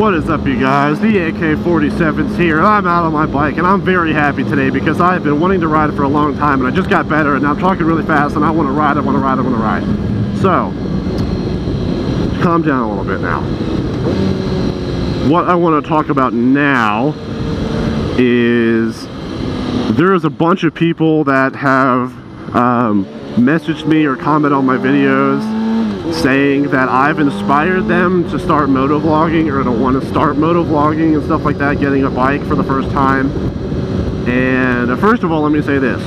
What is up, you guys? The AK-47's here. I'm out on my bike and I'm very happy today because I've been wanting to ride it for a long time and I just got better and now I'm talking really fast and I want to ride, I want to ride, I want to ride. So, calm down a little bit now. What I want to talk about now is there's a bunch of people that have messaged me or commented on my videos saying that I've inspired them to start motovlogging or to want to start motovlogging and stuff like that, getting a bike for the first time. And first of all, let me say this.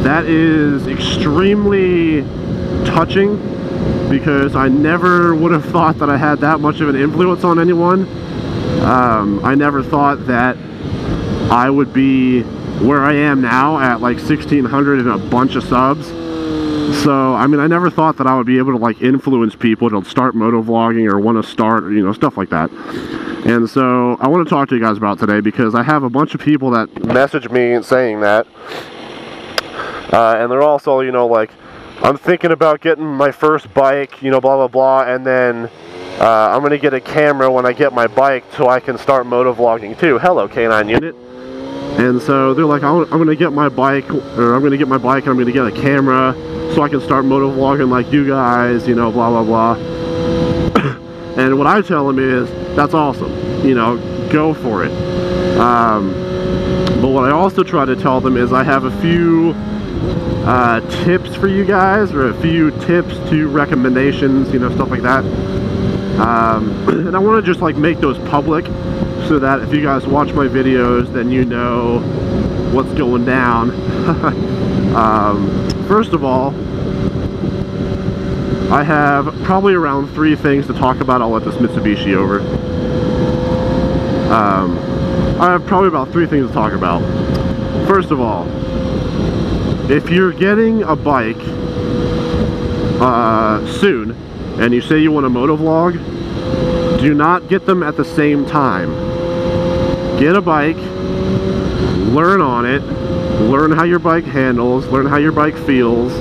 That is extremely touching because I never would have thought that I had that much of an influence on anyone. I never thought that I would be where I am now at like 1,600 and a bunch of subs. So, I mean, I never thought that I would be able to, like, influence people to start motovlogging or want to start, or, you know, stuff like that. And so, I want to talk to you guys about today because I have a bunch of people that message me saying that. And they're also, you know, like, I'm thinking about getting my first bike, you know, blah, blah, blah, and then I'm going to get a camera when I get my bike so I can start motovlogging too. Hello, K9 Unit. And so, they're like, I'm going to get my bike, or I'm going to get my bike and I'm going to get a camera so I can start motovlogging like you guys, you know, blah, blah, blah. And what I tell them is, that's awesome, you know, go for it. But what I also try to tell them is I have a few tips for you guys, or a few tips to recommendations, you know, stuff like that. And I want to just, like, make those public so that if you guys watch my videos, then you know what's going down. First of all, I have probably around 3 things to talk about. I'll let this Mitsubishi over. I have probably about 3 things to talk about. First of all, if you're getting a bike soon, and you say you want to motovlog, do not get them at the same time. Get a bike, learn on it, learn how your bike handles, learn how your bike feels,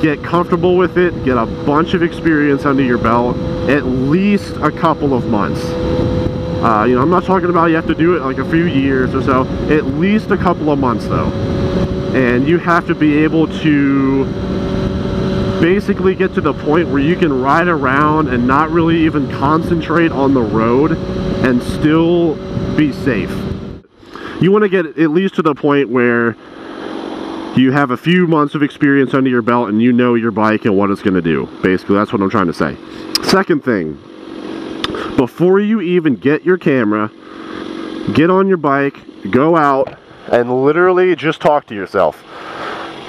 get comfortable with it, get a bunch of experience under your belt, at least a couple of months. You know, I'm not talking about you have to do it like a few years or so, at least a couple of months though. And you have to be able to basically get to the point where you can ride around and not really even concentrate on the road and still be safe. You want to get at least to the point where you have a few months of experience under your belt and you know your bike and what it's going to do. Basically, that's what I'm trying to say. Second thing, before you even get your camera, get on your bike, go out, and literally just talk to yourself.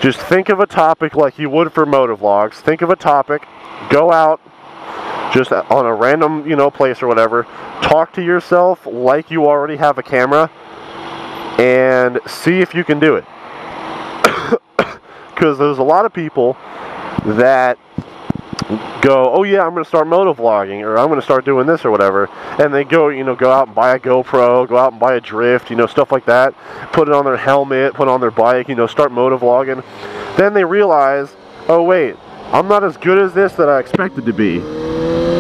Just think of a topic like you would for motovlogs. Think of a topic, go out, just on a random, you know, place or whatever. Talk to yourself like you already have a camera and see if you can do it. Because there's a lot of people that go, oh yeah, I'm going to start motovlogging, or I'm going to start doing this or whatever, and they go, you know, go out and buy a GoPro, go out and buy a drift, you know, stuff like that, put it on their helmet, put it on their bike, you know, start motovlogging. Then they realize, oh wait, I'm not as good as this that I expected to be.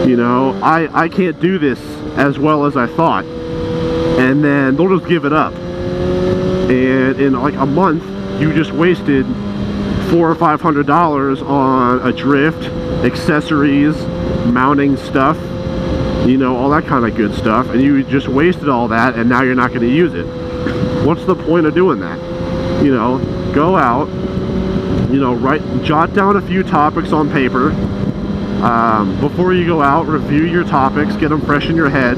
You know, I can't do this as well as I thought. And then they'll just give it up. And in like a month, you just wasted $400 or $500 on a drift, accessories, mounting stuff, you know, all that kind of good stuff, and you just wasted all that and now you're not going to use it. What's the point of doing that? You know, go out, you know, jot down a few topics on paper. Before you go out, review your topics, get them fresh in your head.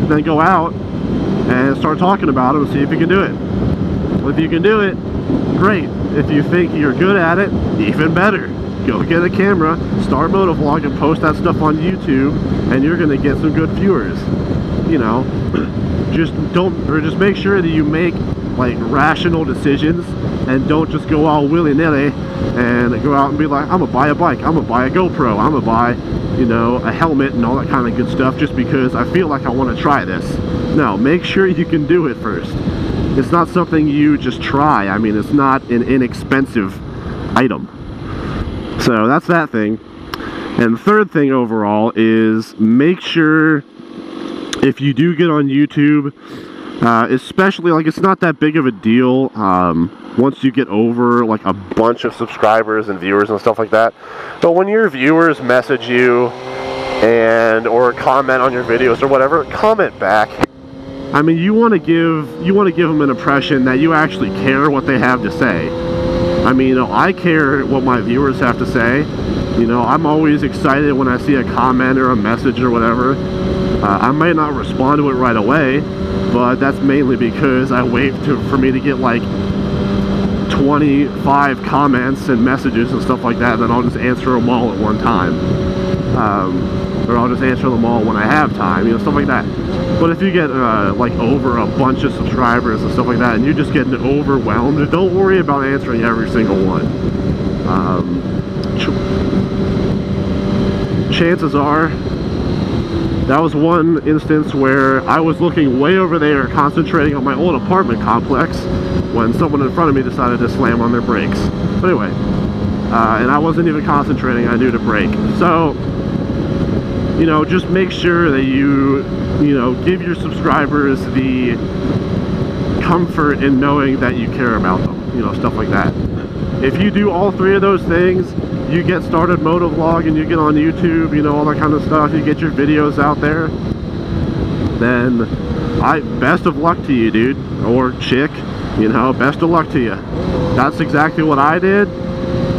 Then go out and start talking about them and see if you can do it. If you can do it, great. If you think you're good at it, even better. Go get a camera, start motovlog, and post that stuff on YouTube, and you're gonna get some good viewers. You know, just make sure that you make like rational decisions and don't just go all willy-nilly and go out and be like, I'm gonna buy a bike, I'm gonna buy a GoPro, I'm gonna buy, you know, a helmet and all that kind of good stuff just because I feel like I want to try this. No, make sure you can do it first. It's not something you just try. I mean, it's not an inexpensive item. So that's that thing. And the third thing overall is make sure if you do get on YouTube, especially, like, it's not that big of a deal once you get over like a bunch of subscribers and viewers and stuff like that, but when your viewers message you or comment on your videos or whatever, comment back. I mean, you want to give them an impression that you actually care what they have to say. I mean, you know, I care what my viewers have to say. You know, I'm always excited when I see a comment or a message or whatever. I might not respond to it right away, but that's mainly because I wait for me to get like 25 comments and messages and stuff like that, then I'll just answer them all at one time. Or I'll just answer them all when I have time, you know, stuff like that. But if you get like over a bunch of subscribers and stuff like that, and you're just getting overwhelmed, don't worry about answering every single one. Chances are, that was one instance where I was looking way over there, concentrating on my old apartment complex, when someone in front of me decided to slam on their brakes. But anyway, and I wasn't even concentrating, I knew to brake. So, you know, just make sure that you know, give your subscribers the comfort in knowing that you care about them, you know, stuff like that. If you do all three of those things, you get started motovlogging, you get on YouTube, you know, all that kind of stuff, you get your videos out there, then best of luck to you, dude, or chick, you know, best of luck to you. That's exactly what I did.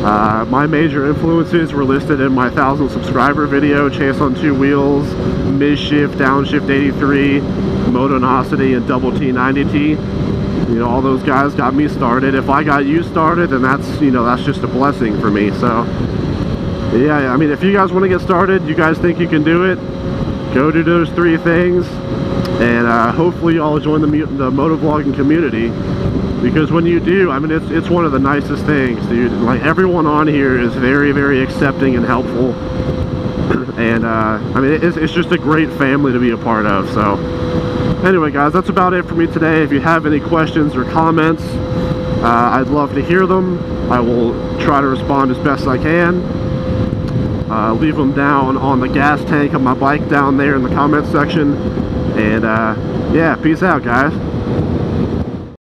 My major influences were listed in my 1,000 subscriber video, Chase on Two Wheels, Mid-Shift, Downshift 83, Motonosity, and Double T90T. You know, all those guys got me started. If I got you started, then that's, you know, that's just a blessing for me. So, yeah, I mean, if you guys want to get started, you guys think you can do it, go do those three things, and hopefully y'all join the motovlogging community, because when you do, I mean, it's one of the nicest things, dude. Like, everyone on here is very, very accepting and helpful, and I mean, it's just a great family to be a part of. So anyway, guys, that's about it for me today. If you have any questions or comments, I'd love to hear them. I will try to respond as best I can. Leave them down on the gas tank of my bike down there in the comment section. And yeah, peace out, guys.